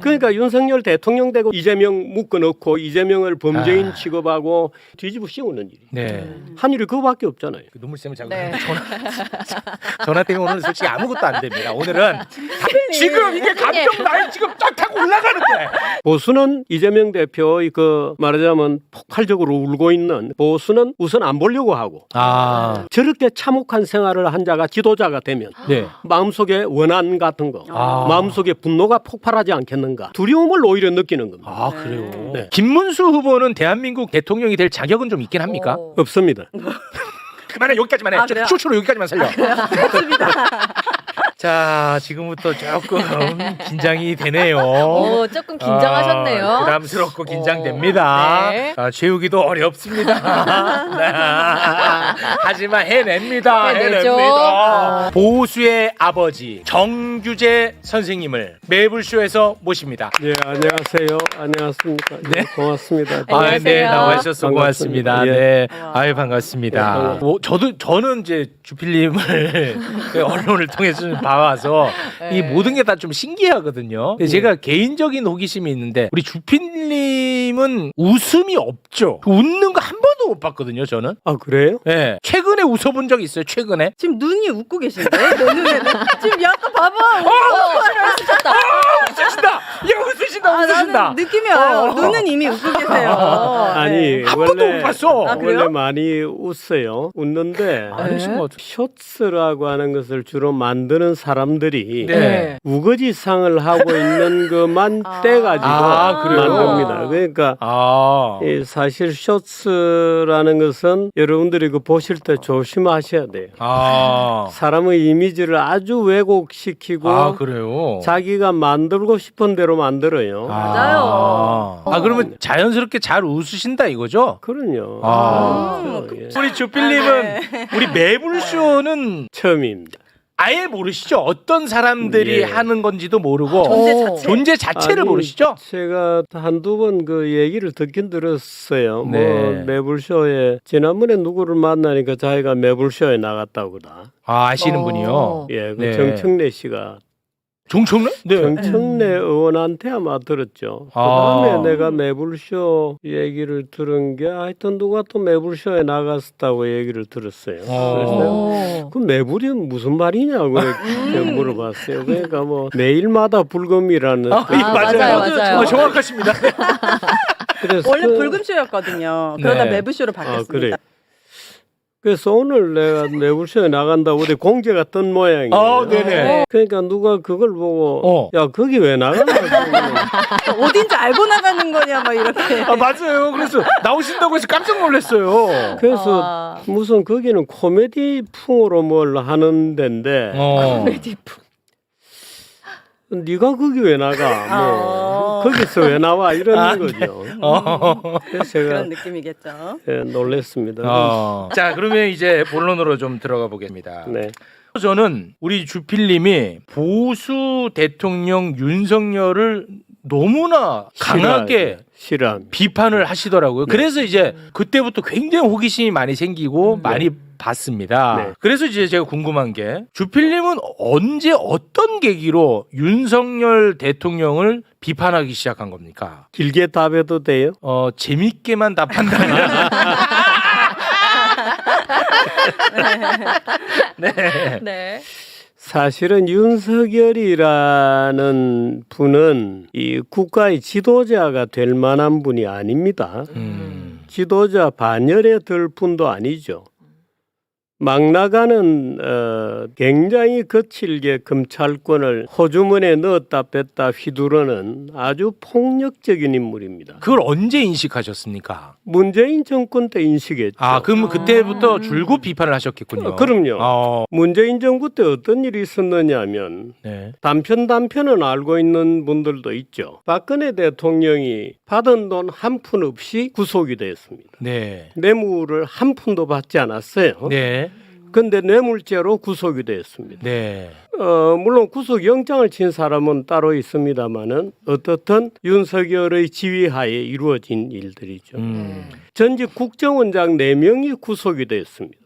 그러니까 윤석열 대통령 되고 이재명 묶어놓고 이재명을 범죄인 취급하고 뒤집어 씌우는 일이. 네. 한 일이 그거밖에 없잖아요. 그 눈물 쌤을 자꾸 네. 전화 때문에 오늘 솔직히 아무것도 안 됩니다. 오늘은 지금 이게 감정 나이 지금 딱 타고 올라가는데. 보수는 이재명 대표의 그 말하자면 폭발적으로 울고 있는 보수는 우선 안 보려고 하고 아, 저렇게 참혹한 생활을 한 자가 지도자가 되면 네. 마음속에 원한 같은 거 아. 마음속에 분노가 폭발하지 않겠는가 두려움을 오히려 느끼는 겁니다. 아 그래요. 네. 김문수 후보는 대한민국 대통령이 될 자격은 좀 있긴 합니까? 없습니다. 그만해 여기까지만 해. 아, 그래요? 쇼츠로 여기까지만 살려. 자 지금부터 조금 긴장이 되네요. 조금 긴장하셨네요. 아, 부담스럽고 긴장됩니다. 네. 아, 채우기도 어렵습니다. 네. 하지만 해냅니다. 해내죠. 해냅니다. 보수의 아버지 정규재 선생님을 매불쇼에서 모십니다. 예, 안녕하세요. 안녕하십니까. 네. 고맙습니다. 아, 네, 안녕하세요. 나와주셔서 고맙습니다. 반갑습니다. 네, 와. 아유 반갑습니다. 네, 반갑습니다. 뭐, 저는 이제 주필님을 언론을 통해서 좀 봐와서 네. 이 모든 게 다 좀 신기하거든요. 근데 제가 개인적인 호기심이 있는데 우리 주필님은 웃음이 없죠. 웃는 거 한 번도 못 봤거든요. 저는. 아, 그래요? 네. 최근에 웃어본 적 있어요. 최근에. 지금 눈이 웃고 계신데 내 눈에는 지금 약간 봐봐. 웃으셨다. 웃으신다. 야 웃으신다. 웃으신다. 나는 느낌이 와요. 눈은 이미 웃고 계세요. 아니, 네. 한 번도 못 봤어. 아, 그래요? 원래 많이 웃어요. 웃는데 아니신 것 같아요. 쇼츠라고 하는 것을 주로 만드는 사람들이 네. 우거지상을 하고 있는 것만 떼가지고 아, 그래요? 만듭니다. 그러니까 아. 이 사실 쇼츠라는 것은 여러분들이 그 보실 때 조심하셔야 돼요. 아. 사람의 이미지를 아주 왜곡시키고 아 그래요. 자기가 만들고 싶은 대로 만들어요. 맞아요. 아 그러면 자연스럽게 잘 웃으신다 이거죠? 그럼요. 아. 그렇죠. 예. 우리 주필님은 우리 매불쇼는 처음입니다. 아예 모르시죠? 어떤 사람들이 예. 하는 건지도 모르고 존재 자체. 존재 자체를 아니, 모르시죠? 제가 한두 번 그 얘기를 듣긴 들었어요. 네. 뭐 매불쇼에 지난번에 누구를 만나니까 자기가 매불쇼에 나갔다고다. 아 아시는 분이요. 예, 그 네. 정청래 씨가 정청래? 네. 정청래 의원한테 아마 들었죠. 아. 그다음에 내가 매불쇼 얘기를 들은 게 하여튼 누가 또 매불쇼에 나갔었다고 얘기를 들었어요. 그래서 내가 그 매불이 무슨 말이냐고 이렇게 물어봤어요. 그러니까 뭐 매일마다 불금이라는 아, 맞아요. 정확하십니다. 그래서 원래 불금쇼였거든요. 그러다 네. 매부쇼로 아, 바뀌었습니다. 그래. 그래서 오늘 내가 매불쇼에 나간다고 어디 공지가 뜬 모양이에요. 아, 네네. 그러니까 누가 그걸 보고 야 거기 왜 나가나? 어딘지 알고 나가는 거냐 막 이렇게. 아 맞아요. 그래서 나오신다고 해서 깜짝 놀랐어요. 그래서 아. 무슨 거기는 코미디 풍으로 뭘 하는 데인데 네가 거기 왜 나가? 뭐 거기서 왜 나와? 이러는 거죠. 그래서 제가 그런 느낌이겠죠. 예, 놀랬습니다. 자 그러면 이제 본론으로 좀 들어가 보겠습니다. 네. 저는 우리 주필님이 보수 대통령 윤석열을 너무나 강하게 싫어합니다. 비판을 하시더라고요. 그래서 이제 그때부터 굉장히 호기심이 많이 생기고 많이 봤습니다. 네. 그래서 이제 제가 궁금한 게 주필님은 언제 어떤 계기로 윤석열 대통령을 비판하기 시작한 겁니까? 길게 답해도 돼요? 재밌게만 답한다면 네. 네. 사실은 윤석열이라는 분은 이 국가의 지도자가 될 만한 분이 아닙니다. 지도자 반열에 들 분도 아니죠. 막 나가는 굉장히 거칠게 검찰권을 호주머니에 넣었다 뺐다 휘두르는 아주 폭력적인 인물입니다. 그걸 언제 인식하셨습니까? 문재인 정권 때 인식했죠. 아, 그럼 그때부터 줄곧 비판을 하셨겠군요. 그럼요. 문재인 정부 때 어떤 일이 있었느냐 하면 네. 단편은 알고 있는 분들도 있죠. 박근혜 대통령이 받은 돈 한 푼 없이 구속이 됐습니다. 네. 뇌물을 한 푼도 받지 않았어요. 네. 근데 뇌물죄로 구속이 됐습니다. 네. 물론 구속영장을 친 사람은 따로 있습니다만은 어떻든 윤석열의 지휘하에 이루어진 일들이죠. 전직 국정원장 4명이 구속이 됐습니다.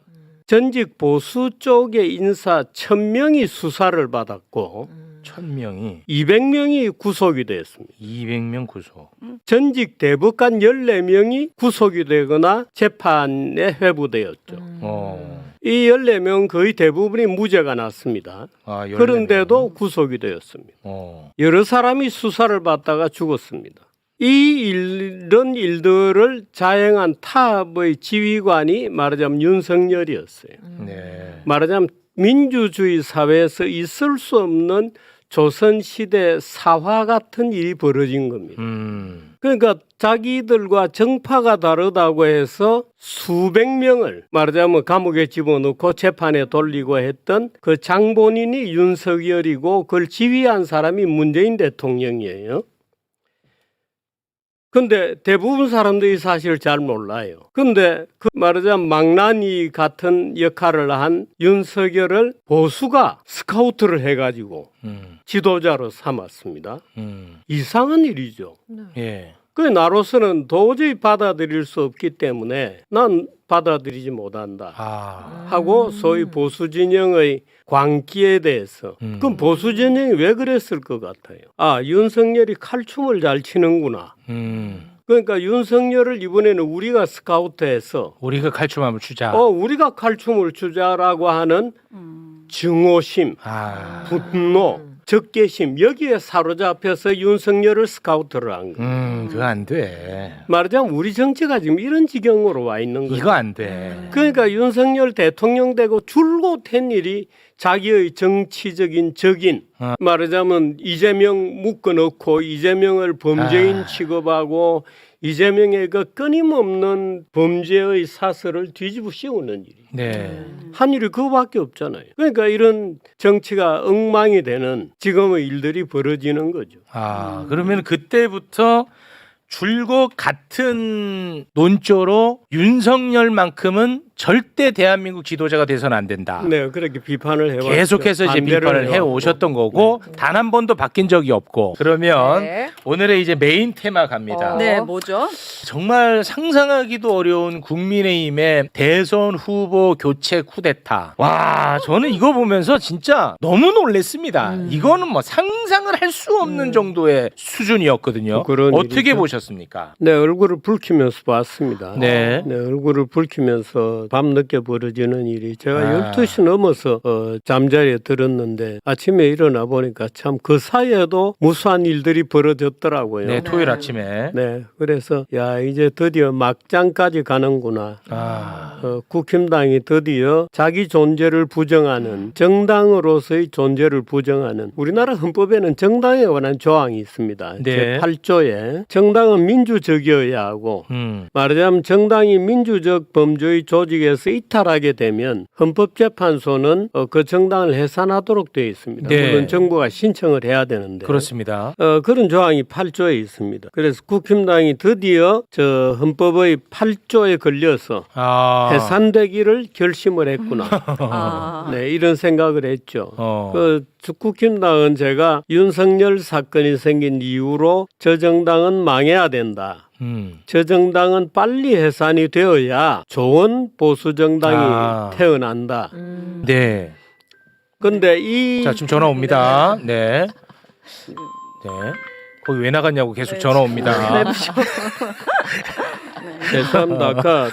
전직 보수 쪽의 인사 1000명이 수사를 받았고 1000명이 200명이 구속이 됐습니다. 200명 구속. 전직 대법관 14명이 구속이 되거나 재판에 회부되었죠. 이 14명 거의 대부분이 무죄가 났습니다. 아, 14명. 그런데도 구속이 되었습니다. 여러 사람이 수사를 받다가 죽었습니다. 이런 일들을 자행한 탑의 지휘관이 말하자면 윤석열이었어요. 네. 말하자면 민주주의 사회에서 있을 수 없는 조선시대 사화 같은 일이 벌어진 겁니다. 그러니까 자기들과 정파가 다르다고 해서 수백 명을 말하자면 감옥에 집어넣고 재판에 돌리고 했던 그 장본인이 윤석열이고 그걸 지휘한 사람이 문재인 대통령이에요. 근데 대부분 사람들이 사실 잘 몰라요. 근데 그 말하자면 망나니 같은 역할을 한 윤석열을 보수가 스카우트를 해가지고 지도자로 삼았습니다. 이상한 일이죠. 예. 그 나로서는 도저히 받아들일 수 없기 때문에 난 받아들이지 못한다 하고 소위 보수 진영의 광기에 대해서 그럼 보수 진영이 왜 그랬을 것 같아요. 아, 윤석열이 칼춤을 잘 치는구나. 그러니까 윤석열을 이번에는 우리가 스카우트해서 우리가 칼춤 한번 추자. 우리가 칼춤을 추자라고 하는 증오심, 분노, 적개심 여기에 사로잡혀서 윤석열을 스카우트를 한 거예요. 그거 안 돼. 말하자면 우리 정치가 지금 이런 지경으로 와 있는 거예요. 이거 안 돼. 그러니까 윤석열 대통령 되고 줄곧 한 일이 자기의 정치적인 적인 말하자면 이재명 묶어놓고 이재명을 범죄인 취급하고 이재명의 그 끊임없는 범죄의 사설을 뒤집어 씌우는 일이. 네. 한 일이 그거밖에 없잖아요. 그러니까 이런 정치가 엉망이 되는 지금의 일들이 벌어지는 거죠. 아, 그러면 그때부터 줄곧 같은 논조로 윤석열만큼은 절대 대한민국 지도자가 돼서는 안 된다. 네, 그렇게 비판을 해왔죠. 계속해서 이제 비판을 해 오셨던 거고 단 한 번도 바뀐 적이 없고. 그러면 네. 오늘의 이제 메인 테마 갑니다. 네, 뭐죠? 정말 상상하기도 어려운 국민의힘의 대선 후보 교체 쿠데타. 와, 저는 이거 보면서 진짜 너무 놀랐습니다. 이거는 뭐 상상을 할 수 없는 정도의 수준이었거든요. 그런 어떻게 일이죠. 보셨습니까? 네, 얼굴을 붉히면서 봤습니다. 네. 얼굴을 붉히면서 밤늦게 벌어지는 일이 제가 12시 넘어서 잠자리에 들었는데 아침에 일어나 보니까 참 그 사이에도 무수한 일들이 벌어졌더라고요. 네, 토요일 아침에. 네, 그래서 야 이제 드디어 막장까지 가는구나. 국힘당이 드디어 자기 존재를 부정하는 정당으로서의 존재를 부정하는 우리나라 헌법에는 정당에 관한 조항이 있습니다. 네. 제8조에 정당은 민주적이어야 하고 말하자면 정당이 민주적 범죄의 조직에서 이탈하게 되면 헌법재판소는 그 정당을 해산하도록 되어 있습니다. 네. 물론 정부가 신청을 해야 되는데 그렇습니다. 그런 조항이 8조에 있습니다. 그래서 국힘당이 드디어 저 헌법의 8조에 걸려서 해산되기를 결심을 했구나. 네, 이런 생각을 했죠. 그 국힘당은 제가 윤석열 사건이 생긴 이후로 저 정당은 망해야 된다. 저 정당은 빨리 해산이 되어야 좋은 보수 정당이 태어난다. 네. 근데 자, 지금 전화 옵니다. 네. 네. 거기 왜 나갔냐고 계속 전화 옵니다. 죄송합니다. 아까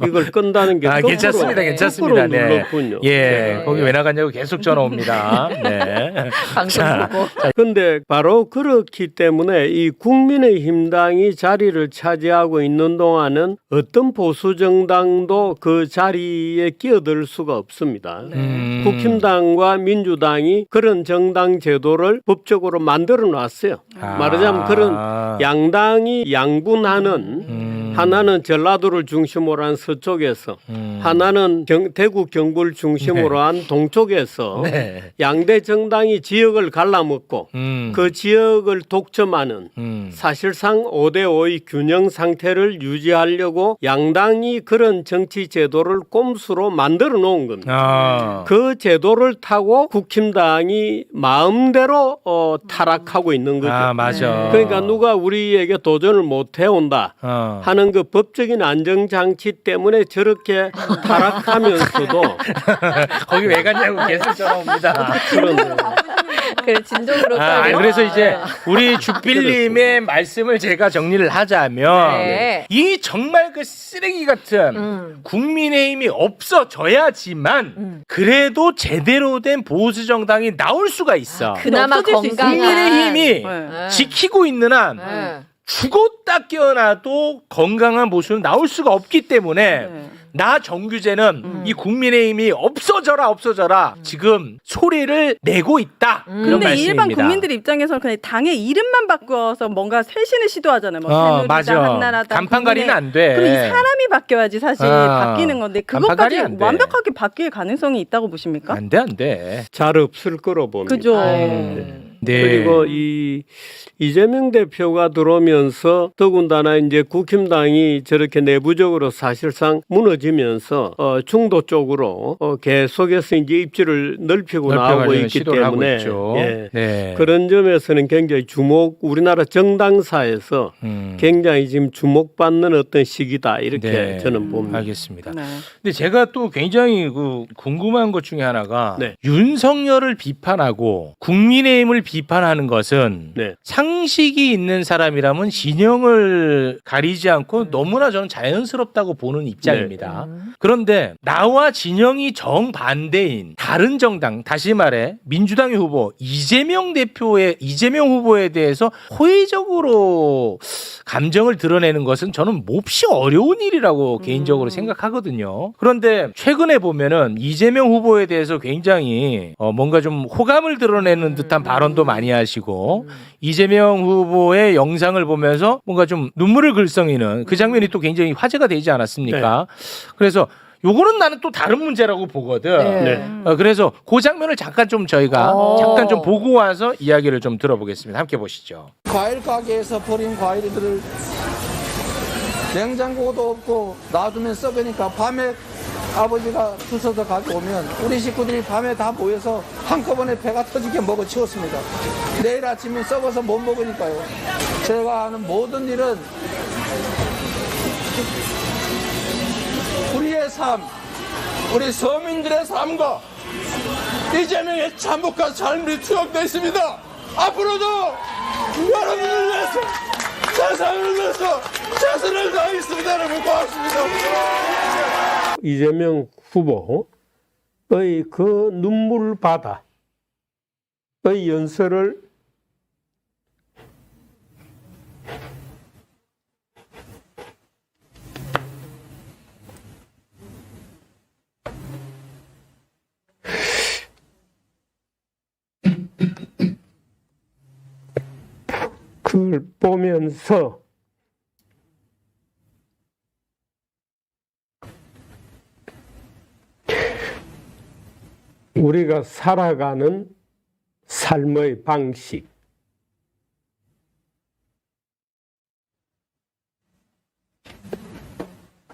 이걸 끈다는 게 괜찮습니다. 괜찮습니다. 네. 눌렀군요. 예. 네. 거기 왜 나갔냐고 계속 전화 옵니다. 네. 방송 보고. 근데 바로 그렇기 때문에 이 국민의힘당이 자리를 차지하고 있는 동안은 어떤 보수 정당도 그 자리에 끼어들 수가 없습니다. 국힘당과 민주당이 그런 정당 제도를 법적으로 만들어 놨어요. 말하자면 그런 양당이 양분하는 하나는 전라도를 중심으로 한 서쪽에서 하나는 대구 경북을 중심으로 한 동쪽에서 양대 정당이 지역을 갈라먹고 그 지역을 독점하는 사실상 5대5의 균형 상태를 유지하려고 양당이 그런 정치 제도를 꼼수로 만들어 놓은 겁니다. 그 제도를 타고 국힘당이 마음대로 타락하고 있는 거죠. 맞아. 그러니까 누가 우리에게 도전을 못 해온다 하는 그 법적인 안정장치 때문에 저렇게 타락하면서도 거기 왜 갔냐고 계속 전화 옵니다. 그런 그래 진정으로. 그래서 이제 우리 주필님의 말씀을 제가 정리를 하자면 네. 이 정말 그 쓰레기 같은 국민의힘이 없어져야지만 그래도 제대로 된 보수 정당이 나올 수가 있어. 그나마 없어질 수 있어요. 건강한. 국민의힘이 네. 지키고 있는 한 네. 죽었다 깨어나도 건강한 모습은 나올 수가 없기 때문에 네. 나 정규제는 이 국민의힘이 없어져라 지금 소리를 내고 있다. 그런 근데 말씀입니다. 일반 국민들 입장에서는 그냥 당의 이름만 바꿔서 뭔가 쇄신을 시도하잖아요. 뭐 새누리당, 맞아. 한나라당, 간판가리는 안 돼. 그럼 이 사람이 바뀌어야지 사실 바뀌는 건데 간판가리 그것까지 안 돼. 완벽하게 바뀔 가능성이 있다고 보십니까? 안 돼. 잘 없을 거로 봅니다. 그죠. 네. 그리고 이 이재명 대표가 들어오면서 더군다나 이제 국힘당이 저렇게 내부적으로 사실상 무너지면서 중도 쪽으로 계속해서 이제 입지를 넓히고 나오고 있기 시도를 하고 때문에 있죠. 예. 네. 그런 점에서는 굉장히 우리나라 정당사에서 굉장히 지금 주목받는 어떤 시기다 이렇게 네. 저는 봅니다. 알겠습니다. 네. 근데 제가 또 굉장히 궁금한 것 중에 하나가 네. 윤석열을 비판하고 국민의힘을 비판하는 것은 네. 상식이 있는 사람이라면 진영을 가리지 않고 너무나 저는 자연스럽다고 보는 입장입니다. 그런데 나와 진영이 정반대인 다른 정당, 다시 말해 민주당의 후보 이재명 후보에 대해서 호의적으로 감정을 드러내는 것은 저는 몹시 어려운 일이라고 개인적으로 생각하거든요. 그런데 최근에 보면은 이재명 후보에 대해서 굉장히 뭔가 좀 호감을 드러내는 듯한 발언도 많이 하시고 이재명 후보의 영상을 보면서 뭔가 좀 눈물을 글썽이는 그 장면이 또 굉장히 화제가 되지 않았습니까? 그래서 요거는 나는 또 다른 문제라고 보거든. 네. 그래서 그 장면을 잠깐 좀 저희가 잠깐 좀 보고 와서 이야기를 좀 들어보겠습니다. 함께 보시죠. 과일 가게에서 버린 과일들을 냉장고도 없고 놔두면 썩으니까 밤에 아버지가 주워서 가져오면 우리 식구들이 밤에 다 모여서 한꺼번에 배가 터지게 먹어 치웠습니다. 내일 아침에 썩어서 못 먹으니까요. 제가 하는 모든 일은 우리의 삶, 우리 서민들의 삶과 이재명의 참혹한 삶이 투영되어 있습니다. 앞으로도 여러분을 위해서 세상을 위해서 최선을 다하겠습니다. 여러분 고맙습니다. 이재명 후보의 그 눈물 바다의 연설을 그걸 보면서 우리가 살아가는 삶의 방식,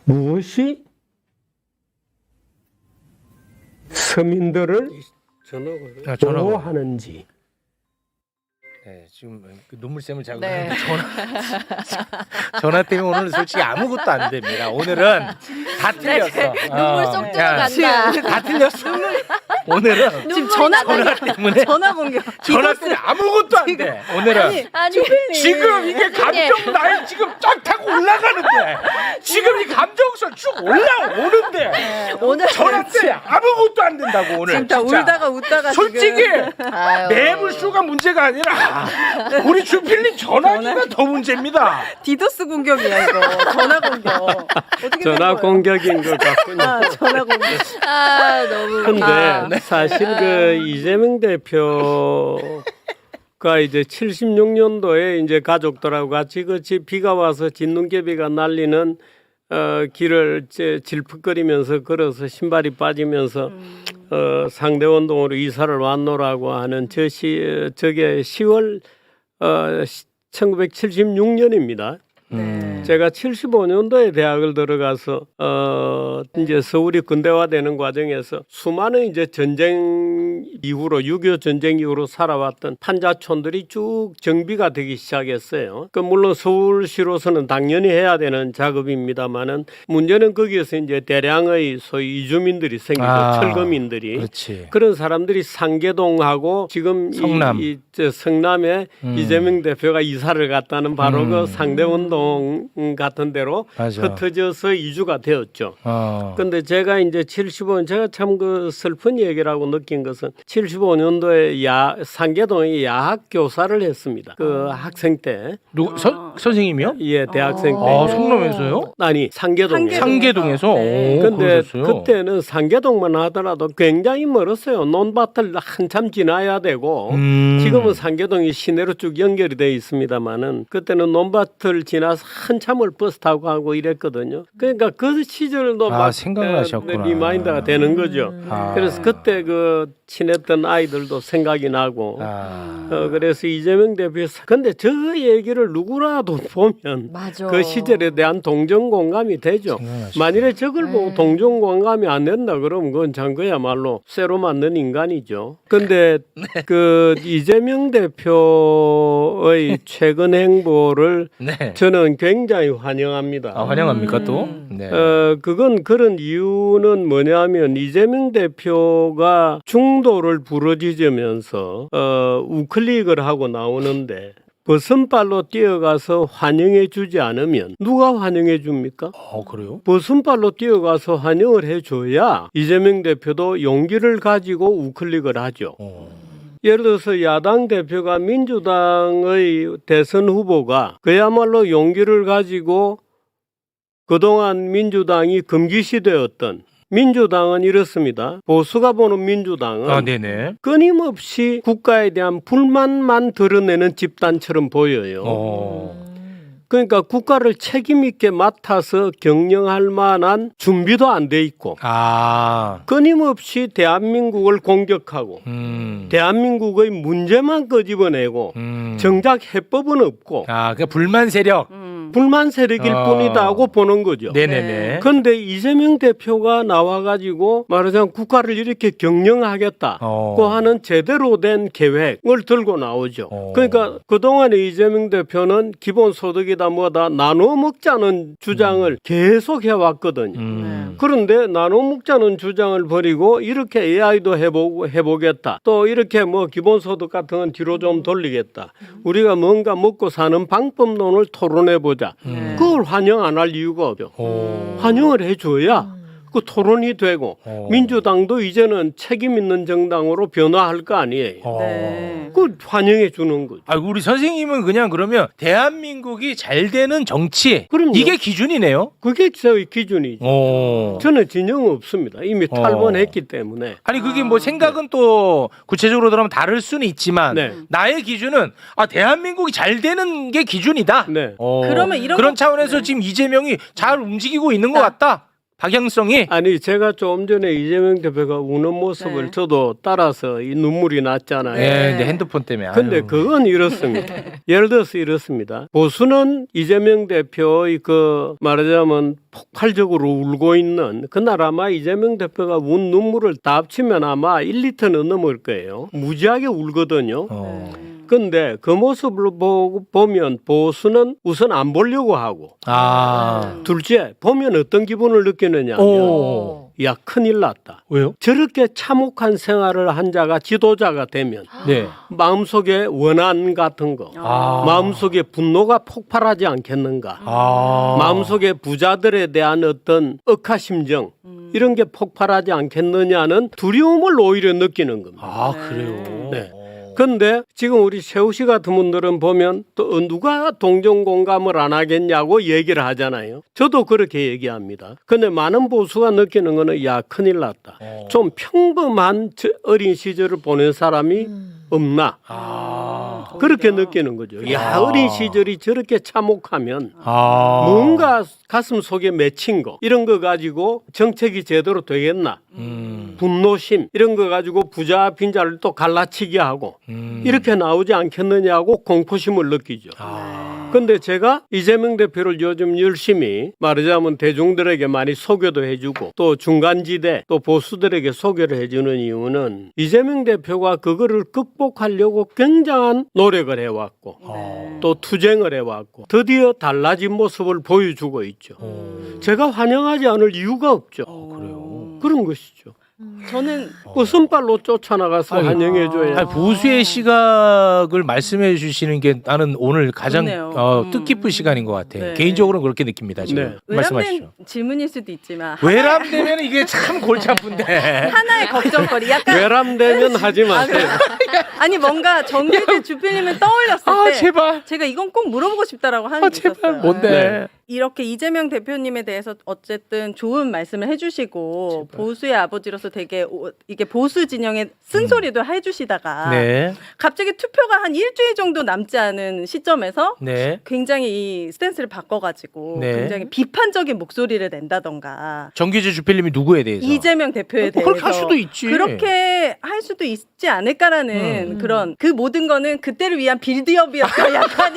무엇이 서민들을 보호하는지. 네, 지금 그 눈물샘을 자고 네. 전화 때문에 오늘 솔직히 아무것도 안 됩니다. 오늘은 다 틀렸어. 눈물 쏙 야, 들어간다. 다 틀렸어. 오늘은 지금 전화 때문에 전화 공격. 전화 때문에 아무것도 안 돼. 오늘은 아니 지금 이게 감정 나이 지금 쫙 타고 올라가는데 지금 이 감정선 쭉 올라오는데 오늘 전화 때 아무것도 안 된다고 오늘. 지금 다 진짜. 울다가 웃다가 솔직히 아유. 매불쇼가 문제가 아니라 우리 주필님 전화기가 더 문제입니다. 디도스 공격이야 이거. 전화 공격. 어떻게 된 전화 거예요? 공격인 것 같군요. 전화 공격. 아 너무. 근데 사실 그 이재명 대표가 이제 76년도에 이제 가족들하고 같이 비가 와서 진눈개비가 날리는 길을 질퍽거리면서 걸어서 신발이 빠지면서 상대 원동으로 이사를 왔노라고 하는 저게 10월 1976년입니다. 제가 75년도에 대학을 들어가서 이제 서울이 근대화되는 과정에서 수많은 이제 전쟁 전쟁 이후로 6.25 전쟁 이후로 살아왔던 판자촌들이 쭉 정비가 되기 시작했어요. 그 물론 서울시로서는 당연히 해야 되는 작업입니다만은 문제는 거기에서 이제 대량의 소위 이주민들이 생기죠. 철거민들이. 그렇지. 그런 사람들이 상계동하고 지금 성남. 저 성남에 이재명 대표가 이사를 갔다는 바로 그 상대운동 같은 데로 맞아. 흩어져서 이주가 되었죠. 근데 제가 이제 75년 제가 참 그 슬픈 얘기라고 느낀 것은 75년도에 상계동에 야학 교사를 했습니다. 그 학생 때. 누구 선생님이요? 예, 대학생 때. 성남에서요? 아니, 상계동에. 상계동에서. 네. 오, 근데 그러셨어요? 그때는 상계동만 하더라도 굉장히 멀었어요. 논밭을 한참 지나야 되고 지금은 상계동이 시내로 쭉 연결이 돼 있습니다만은 그때는 논밭을 지나서 한참을 버스 타고 가고 이랬거든요. 그러니까 그 시절도 막 생각을 하셨구나. 리마인더가 되는 거죠. 그래서 그때 그 친했던 아이들도 생각이 나고 그래서 이재명 대표 근데 저 얘기를 누구라도 보면 맞아. 그 시절에 대한 동정 공감이 되죠. 만일에 저걸 보고 동정 공감이 안 된다 그러면 그건 참 그야말로 쇠로 만든 인간이죠. 근데 그 이재명 대표의 최근 행보를 네. 저는 굉장히 환영합니다. 환영합니까 또? 네. 그건 그런 이유는 뭐냐면 이재명 대표가 중도를 부르짖으면서 우클릭을 하고 나오는데 벗은발로 뛰어가서 환영해 주지 않으면 누가 환영해 줍니까? 그래요? 벗은발로 뛰어가서 환영을 해줘야 이재명 대표도 용기를 가지고 우클릭을 하죠. 예를 들어서 야당 대표가 민주당의 대선 후보가 그야말로 용기를 가지고 그동안 민주당이 금기시되었던 민주당은 이렇습니다. 보수가 보는 민주당은 네네. 끊임없이 국가에 대한 불만만 드러내는 집단처럼 보여요. 그러니까 국가를 책임 있게 맡아서 경영할 만한 준비도 안 돼 있고 끊임없이 대한민국을 공격하고 대한민국의 문제만 끄집어내고 정작 해법은 없고 그러니까 불만 세력. 불만 세력일 뿐이다고 보는 거죠. 네네네. 그런데 이재명 대표가 나와가지고 말하자면 국가를 이렇게 경영하겠다고 하는 제대로 된 계획을 들고 나오죠. 그러니까 그동안에 이재명 대표는 기본소득이다 뭐다 나눠 먹자는 주장을 계속 해왔거든요. 그런데 나눠 먹자는 주장을 버리고 이렇게 AI도 해보겠다. 또 이렇게 뭐 기본소득 같은 건 뒤로 좀 돌리겠다. 우리가 뭔가 먹고 사는 방법론을 토론해보자. 그걸 환영 안 할 이유가 없죠. 환영을 해줘야 그 토론이 되고 민주당도 이제는 책임 있는 정당으로 변화할 거 아니에요. 그걸 환영해 주는 거죠. 우리 선생님은 그냥 그러면 대한민국이 잘 되는 정치 그럼요. 이게 기준이네요. 그게 저의 기준이죠. 저는 진영 없습니다. 이미 탈번했기 때문에. 아니 그게 뭐 생각은 또 구체적으로 들어가면 다를 수는 있지만 네. 나의 기준은 대한민국이 잘 되는 게 기준이다. 네. 그러면 이런 그런 거- 차원에서 지금 이재명이 잘 움직이고 있는 것 같다. 방향성이. 아니 제가 좀 전에 이재명 대표가 우는 모습을 네. 저도 따라서 이 눈물이 났잖아요. 네, 핸드폰 때문에. 근데 아유. 그건 이렇습니다. 예를 들어서 이렇습니다. 보수는 이재명 대표의 그 말하자면 폭발적으로 울고 있는 그날 아마 이재명 대표가 운 눈물을 다 합치면 아마 1리터는 넘을 거예요. 무지하게 울거든요. 근데 그 모습을 보면 보수는 우선 안 보려고 하고 둘째 보면 어떤 기분을 느끼느냐 하면 야 큰일 났다. 왜요? 저렇게 참혹한 생활을 한 자가 지도자가 되면 네. 마음속에 원한 같은 거 마음속에 분노가 폭발하지 않겠는가 마음속에 부자들에 대한 어떤 억하심정 이런 게 폭발하지 않겠느냐는 두려움을 오히려 느끼는 겁니다. 그래요. 네. 근데 지금 우리 세우 씨 같은 분들은 보면 또 누가 동정 공감을 안 하겠냐고 얘기를 하잖아요. 저도 그렇게 얘기합니다. 근데 많은 보수가 느끼는 거는 야 큰일 났다. 좀 평범한 어린 시절을 보낸 사람이 없나. 그렇게 느끼는 거죠. 야 어린 시절이 저렇게 참혹하면 뭔가 가슴 속에 맺힌 거 이런 거 가지고 정책이 제대로 되겠나. 분노심 이런 거 가지고 부자 빈자를 또 갈라치기 하고 이렇게 나오지 않겠느냐고 공포심을 느끼죠. 근데 제가 이재명 대표를 요즘 열심히 말하자면 대중들에게 많이 소개도 해주고 또 중간지대 또 보수들에게 소개를 해주는 이유는 이재명 대표가 그거를 극복하려고 굉장한 노력을 해왔고 또 투쟁을 해왔고 드디어 달라진 모습을 보여주고 있죠. 제가 환영하지 않을 이유가 없죠. 그래요. 그런 것이죠. 저는 그 손발로 쫓아나가서 환영해줘야. 아니, 보수의 시각을 말씀해 주시는 게 나는 오늘 가장 좋네요. 뜻깊은 시간인 것 같아요. 네. 개인적으로는 그렇게 느낍니다. 지금 네. 말씀하시죠. 외람된 질문일 수도 있지만 외람되면 이게 참 골치 아픈데. 하나의 걱정거리 약간 외람되면 하지 마세요. 아니 뭔가 정규재 주필님을 떠올렸을 때 제발. 제가 이건 꼭 물어보고 싶다라고 하는 게 제발 있었어요. 뭔데? 네. 이렇게 이재명 대표님에 대해서 어쨌든 좋은 말씀을 해주시고 보수의 아버지로서 되게 이게 보수 진영의 쓴소리도 해주시다가 네. 갑자기 투표가 한 일주일 정도 남지 않은 시점에서 네. 굉장히 이 스탠스를 바꿔가지고 네. 굉장히 비판적인 목소리를 낸다던가 정규재 주필님이 누구에 대해서? 이재명 대표에 대해서 그렇게 할 수도 있지. 그렇게 할 수도 있지 않을까라는 그런 그 모든 거는 그때를 위한 빌드업이었다 약간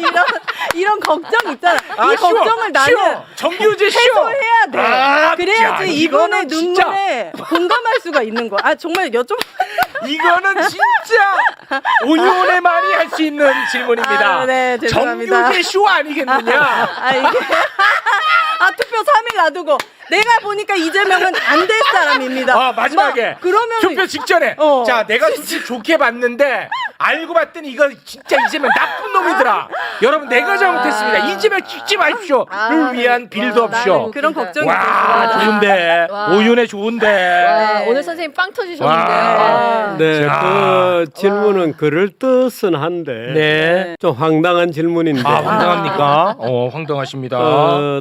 이런 걱정 있잖아. 이 걱정을 나는 정규재 쉬워. 해소해야 돼. 아, 그래야지 야, 이분의 이거는 진짜. 눈물에 공감할 수가 있는 거야. 아 정말 이거는 진짜 오윤회만이 할 수 있는 질문입니다. 아, 네, 죄송합니다. 정규재 쇼 아니겠느냐? 아 이게 투표 3일 놔두고 내가 보니까 이재명은 안 될 사람입니다. 마지막에 막 그러면 투표 직전에 어. 자 내가 솔직히 좋게 봤는데 알고 봤더니 이거 진짜 이재명 나쁜 놈이더라. 여러분 내가 잘못했습니다. 이재명 찍지 마십시오를 위한 빌드업 쇼. 나는 그런 걱정이 와 있었어. 좋은데 와. 오윤회 좋은데. 와, 네. 오늘 선생님 빵 터지셨는데요. 와. 네, 자. 그 질문은 그럴 듯은 한데 네. 좀 황당한 질문인데 황당합니까? 황당하십니다.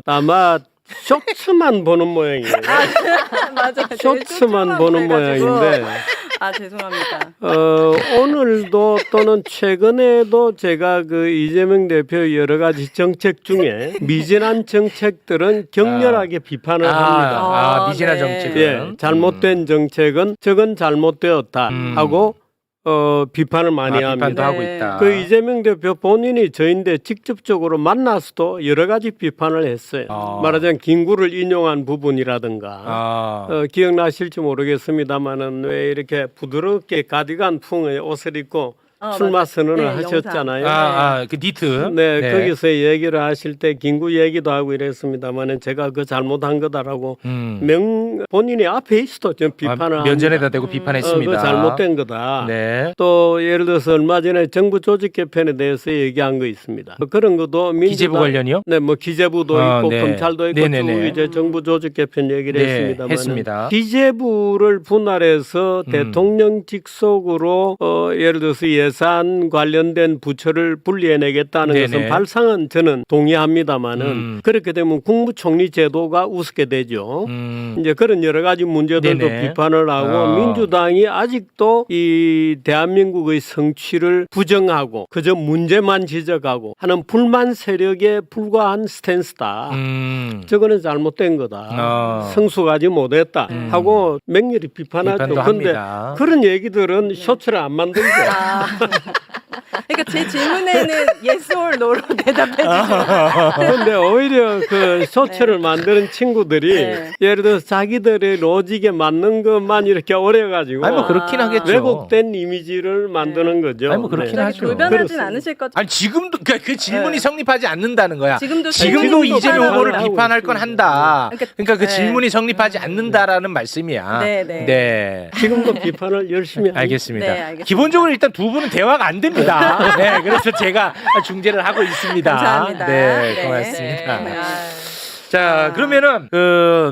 아마 쇼츠만 보는 모양이에요. 맞아. 쇼츠만 보는 모양인데 아 죄송합니다. 오늘도 또는 최근에도 제가 그 이재명 대표 여러 가지 정책 중에 미진한 정책들은 격렬하게 비판을 합니다. 미진한 네. 정책은. 예, 잘못된 정책은 저건 잘못되었다 하고 비판을 많이 비판도 합니다. 하고 네. 있다. 그 이재명 대표 본인이 저인데 직접적으로 만나서도 여러 가지 비판을 했어요. 말하자면 김구를 인용한 부분이라든가 기억나실지 모르겠습니다만은 왜 이렇게 부드럽게 가디건 풍의 옷을 입고 출마 선언을 네, 하셨잖아요. 그 니트. 네, 거기서 얘기를 하실 때 김구 얘기도 하고 이랬습니다만은 제가 그 잘못한 거다라고 본인이 앞에 있어도 좀 비판을 면전에다 대고 비판했습니다. 그 잘못된 거다. 네. 또 예를 들어서 얼마 전에 정부 조직 개편에 대해서 얘기한 거 있습니다. 그런 것도 기재부 관련이요? 네, 뭐 기재부도 있고 네. 검찰도 있고 네네네. 쭉 이제 정부 조직 개편 얘기를 네, 했습니다. 기재부를 분할해서 대통령 직속으로 예를 들어서 예산 관련된 부처를 분리해내겠다는 네네. 것은 발상은 저는 동의합니다만은 그렇게 되면 국무총리 제도가 우습게 되죠. 이제 그런 여러 가지 문제들도 네네. 비판을 하고 민주당이 아직도 이 대한민국의 성취를 부정하고 그저 문제만 지적하고 하는 불만 세력에 불과한 스탠스다. 저거는 잘못된 거다. 성숙하지 못했다 하고 맹렬히 비판하죠. 비판도 그런데 합니다. 그런 얘기들은 쇼츠를 안 만들죠. 그러니까 제 질문에는 yes or no로 대답해 주시면 그런데 오히려 그 쇼츠를 만드는 친구들이 네. 예를 들어서 자기들의 로직에 맞는 것만 이렇게 오려가지고 아니 뭐 그렇긴 하겠죠. 왜곡된 이미지를 만드는 거죠. 아니 뭐 그렇긴 네. 하죠. 돌변하진 그렇습니다. 않으실 거죠. 아니 지금도 그 질문이 네. 성립하지 않는다는 거야. 지금도 이재명 비판을 후보를 하고 비판할 건 있습니다. 한다. 그러니까 그 네. 질문이 성립하지 않는다라는 말씀이야. 네, 네. 네. 지금도 비판을 열심히 합니다. 알겠습니다. 네, 알겠습니다. 기본적으로 일단 두 분은 대화가 안 됩니다. 네, 그래서 제가 중재를 하고 있습니다. 감사합니다. 네, 네. 고맙습니다. 네. 자, 그러면은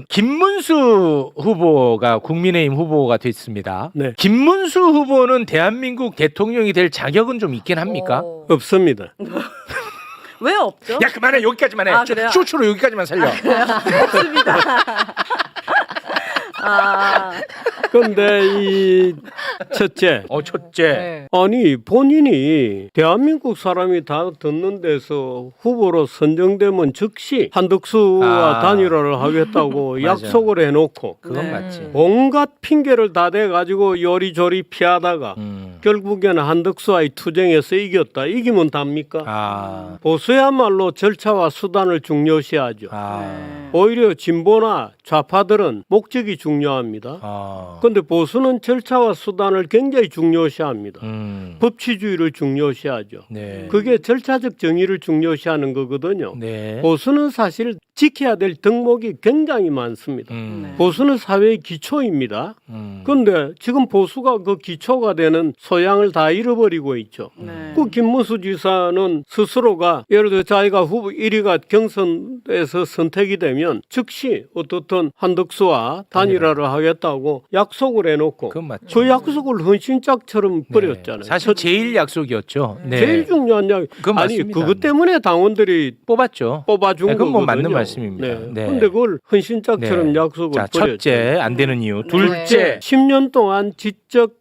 김문수 후보가 국민의힘 후보가 됐습니다. 네. 김문수 후보는 대한민국 대통령이 될 자격은 좀 있긴 합니까? 없습니다. 왜 없죠? 야, 그만해. 여기까지만 해. 아, 그래요? 쇼츠로 여기까지만 살려. 없습니다. 아, 근데 이 첫째, 첫째. 네. 아니 본인이 대한민국 사람이 다 듣는 데서 후보로 선정되면 즉시 한덕수와 아. 단일화를 하겠다고 맞아. 약속을 해놓고 그건 네. 맞지. 온갖 핑계를 다 대가지고 요리조리 피하다가 결국에는 한덕수와의 투쟁에서 이겼다. 이기면 답니까? 아. 보수야말로 절차와 수단을 중요시하죠. 아. 오히려 진보나 좌파들은 목적이 중요합니다. 아. 그런데 보수는 절차와 수단을 굉장히 중요시합니다. 법치주의를 중요시하죠. 네. 그게 절차적 정의를 중요시하는 거거든요. 네. 보수는 사실 지켜야 될 덕목이 굉장히 많습니다. 음. 보수는 사회의 기초입니다. 그런데 지금 보수가 그 기초가 되는 소양을 다 잃어버리고 있죠. 네. 그 김문수 지사는 스스로가 예를 들어 자기가 후보 1위가 경선에서 선택이 되면 즉시 어떻든 한덕수와 단일화를 하겠다고 약속을 해놓고 그건 맞죠. 그 약속을 헌신짝처럼 버렸잖아요. 사실 제일 약속이었죠. 네. 제일 중요한 약 그건 아니 맞습니다. 그것 때문에 당원들이 뽑았죠. 뽑아준 네, 그건 거거든요. 뭐 맞는 말씀입니다. 네. 네. 근데 그걸 헌신짝처럼 네. 약속을 자, 버렸죠. 첫째 안 되는 이유. 네. 둘째. 10년 동안 지적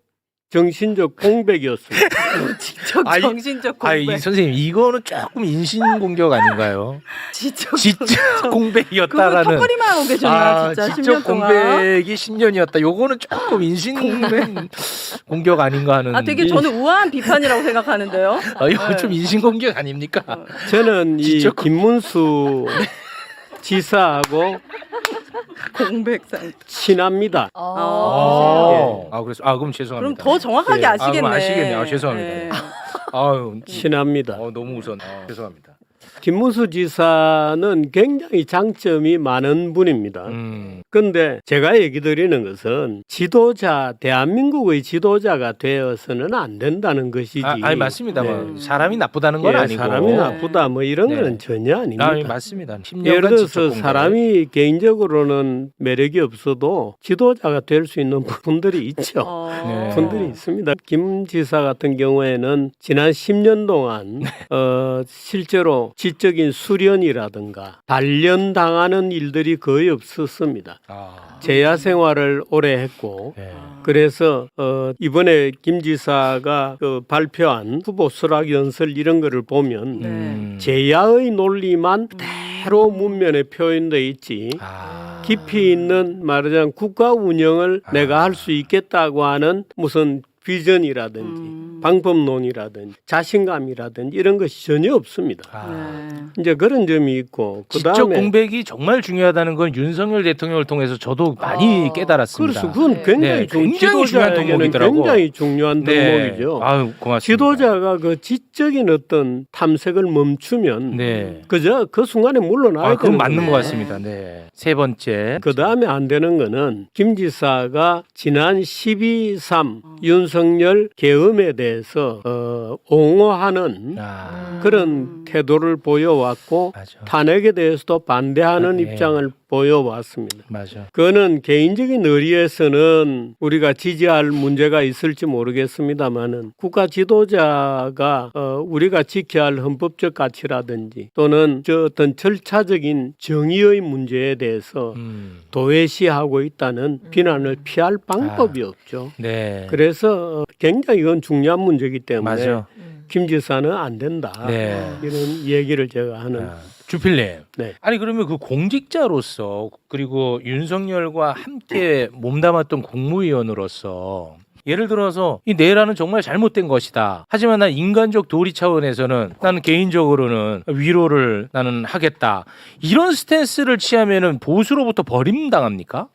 정신적 공백이었습니다. 지적 아이, 정신적 아이 공백. 선생님 이거는 조금 인신공격 아닌가요? 지적 지적 그거 공백이었다라는. 턱걸이만 하고 계셨나 진짜 지적 10년 동안. 공백이 10년이었다. 요거는 조금 인신 공격 아닌가 하는. 아 되게 저는 우아한 비판이라고 생각하는데요. 이거 네. 좀 인신 공격 아닙니까? 저는 이 지적 김문수 지사하고 공백상. 친합니다. 그래서 그럼 죄송합니다. 그럼 더 정확하게 예. 아시겠네. 그럼 아시겠네요. 죄송합니다. 네. 아유, 친합니다. 너무 우선. 죄송합니다. 김문수 지사는 굉장히 장점이 많은 분입니다. 그런데 제가 얘기 드리는 것은 대한민국의 지도자가 되어서는 안 된다는 것이지. 아니 맞습니다. 네. 뭐 사람이 나쁘다는 건 예, 아니고. 사람이 나쁘다 뭐 이런 네. 거는 전혀 아닙니다. 맞습니다. 10년간 예를 들어서 지적 공백. 사람이 개인적으로는 매력이 없어도 지도자가 될 수 있는 분들이 있죠. 네. 분들이 있습니다. 김 지사 같은 경우에는 지난 10년 동안 실제로 지적인 수련이라든가 단련당하는 일들이 거의 없었습니다. 재야 생활을 오래 했고 네. 그래서 이번에 김 지사가 발표한 후보 수락 연설 이런 거를 보면 재야의 논리만 그대로 문면에 표현돼 있지 깊이 있는 말하자면 국가 운영을 내가 할 수 있겠다고 하는 무슨 비전이라든지 방법론이라든지 자신감이라든지 이런 것이 전혀 없습니다. 이제 그런 점이 있고 지적 그다음에 공백이 정말 중요하다는 건 윤석열 대통령을 통해서 저도 많이 깨달았습니다. 그래서 그건 굉장히, 굉장히 중요한 덕목이더라고. 굉장히 중요한 덕목이죠. 아유, 고맙습니다. 지도자가 그 지적인 어떤 탐색을 멈추면 네. 그저 그 순간에 물러나야 그건 되는 맞는 거예요. 것 같습니다. 네. 세 번째. 그 다음에 안 되는 거는 김 지사가 지난 12.3 윤석열 계엄에 대해서 옹호하는 그런 태도를 보여왔고 맞아. 탄핵에 대해서도 반대하는 네. 입장을 보여왔습니다. 맞아. 그거는 개인적인 의리에서는 우리가 지지할 문제가 있을지 모르겠습니다만은 국가 지도자가 우리가 지켜야 할 헌법적 가치라든지 또는 어떤 절차적인 정의의 문제에 대해서 도외시하고 있다는 비난을 피할 방법이 없죠. 네. 그래서 굉장히 이건 중요한 문제이기 때문에 맞아. 김 지사는 안 된다. 네. 이런 얘기를 제가 하는. 주필님. 네. 아니 그러면 그 공직자로서 그리고 윤석열과 함께 몸담았던 국무위원으로서 예를 들어서 이 내란은 정말 잘못된 것이다. 하지만 난 인간적 도리 차원에서는 나는 개인적으로는 위로를 나는 하겠다. 이런 스탠스를 취하면은 보수로부터 버림당합니까?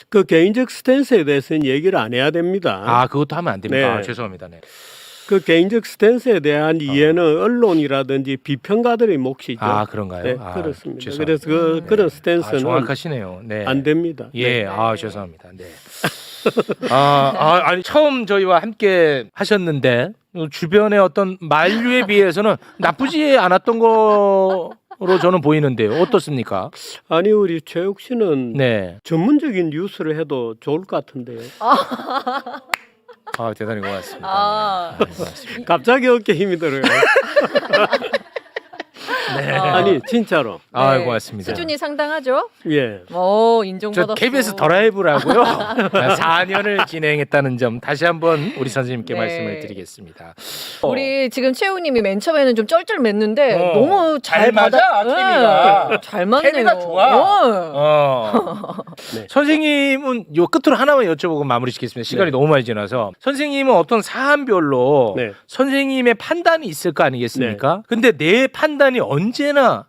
그 개인적 스탠스에 대해서는 얘기를 안 해야 됩니다. 그것도 하면 안 됩니다. 네. 죄송합니다. 네. 그 개인적 스탠스에 대한 이해는 언론이라든지 비평가들의 몫이죠. 그런가요? 네, 그렇습니다. 죄송합니다. 그래서 그런 스탠스는 정확하시네요. 네. 안 됩니다. 예, 죄송합니다. 네. 아니 처음 저희와 함께 하셨는데 주변의 어떤 만류에 비해서는 나쁘지 않았던 거로 저는 보이는데요. 어떻습니까? 아니 우리 최욱 씨는 네. 전문적인 뉴스를 해도 좋을 것 같은데요. 대단히 고맙습니다. 네, 고맙습니다. 갑자기 어깨 힘이 들어요. 아니 진짜로. 아, 네. 고맙습니다. 수준이 상당하죠? 예. 저 인정받았어. KBS 더 라이브라고요. 4년을 진행했다는 점 다시 한번 우리 선생님께 네. 말씀을 드리겠습니다. 우리 지금 최우님이 맨 처음에는 좀 쩔쩔맸는데 어. 너무 잘 맞아, 케미가. 네, 잘 맞네요. 케미가 좋아. 어. 네. 선생님은 요 끝으로 하나만 여쭤보고 마무리 짓겠습니다. 시간이 너무 많이 지나서. 선생님은 어떤 사안별로 네. 선생님의 판단이 있을 거 아니겠습니까? 근데 내 판단이 언제나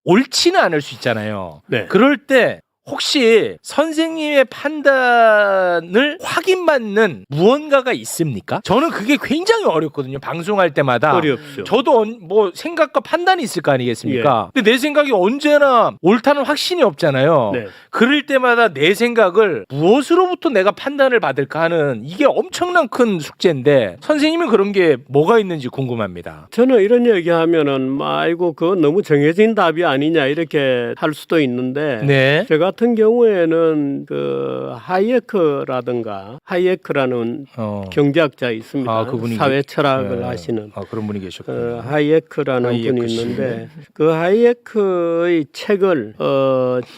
옳지는 않을 수 있잖아요. 네. 그럴 때 혹시 선생님의 판단을 확인받는 무언가가 있습니까? 저는 그게 굉장히 어렵거든요. 방송할 때마다. 어렵죠. 저도 뭐 생각과 판단이 있을 거 아니겠습니까? 근데 내 생각이 언제나 옳다는 확신이 없잖아요. 네. 그럴 때마다 내 생각을 무엇으로부터 내가 판단을 받을까 하는 이게 엄청난 큰 숙제인데 선생님은 그런 게 뭐가 있는지 궁금합니다. 저는 이런 얘기하면은 아이고 그거 너무 정해진 답이 아니냐 이렇게 할 수도 있는데 네. 저 같은 경우에는 그 하이에크라든가 하이에크라는 경제학자 있습니다. 아, 그분이 사회 철학을 네. 하시는 그런 분이 계셨군요. 하이에크라는 하이에크 분이 씨. 있는데 그 하이에크의 책을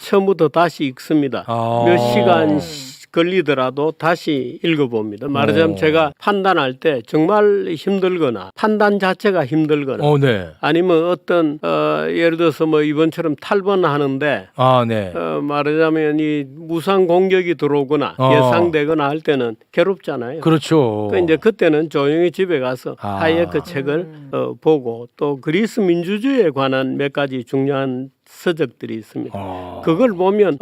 처음부터 다시 읽습니다. 아. 몇 시간 걸리더라도 다시 읽어봅니다. 말하자면 제가 판단할 때 정말 힘들거나 판단 자체가 힘들거나 네. 아니면 어떤 예를 들어서 뭐 이번처럼 탈번하는데 아, 네. 말하자면 이 무상 공격이 들어오거나 예상되거나 할 때는 괴롭잖아요. 그렇죠. 그러니까 이제 그때는 조용히 집에 가서 아. 하이에크 책을 보고 또 그리스 민주주의에 관한 몇 가지 중요한 서적들이 있습니다. 그걸 보면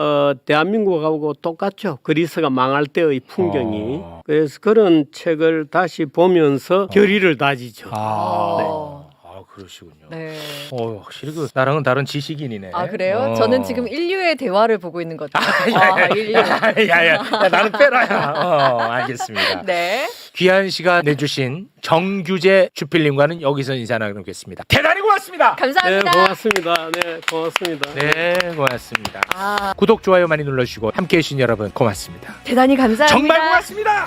대한민국하고 똑같죠. 그리스가 망할 때의 풍경이. 그래서 그런 책을 다시 보면서 결의를 다지죠. 그러시군요. 네. 확실히 그 나랑은 다른 지식인이네. 아 그래요? 저는 지금 인류의 대화를 보고 있는 것 같아요. 인류. 야야야, 나는 빼라야. 알겠습니다. 네. 귀한 시간 내주신 정규재 주필님과는 여기서 인사 나누겠습니다. 대단히 고맙습니다. 네, 감사합니다. 고맙습니다. 네, 고맙습니다. 네, 고맙습니다. 구독, 좋아요 많이 눌러주시고 함께해 주신 여러분 고맙습니다. 대단히 감사합니다. 정말 고맙습니다.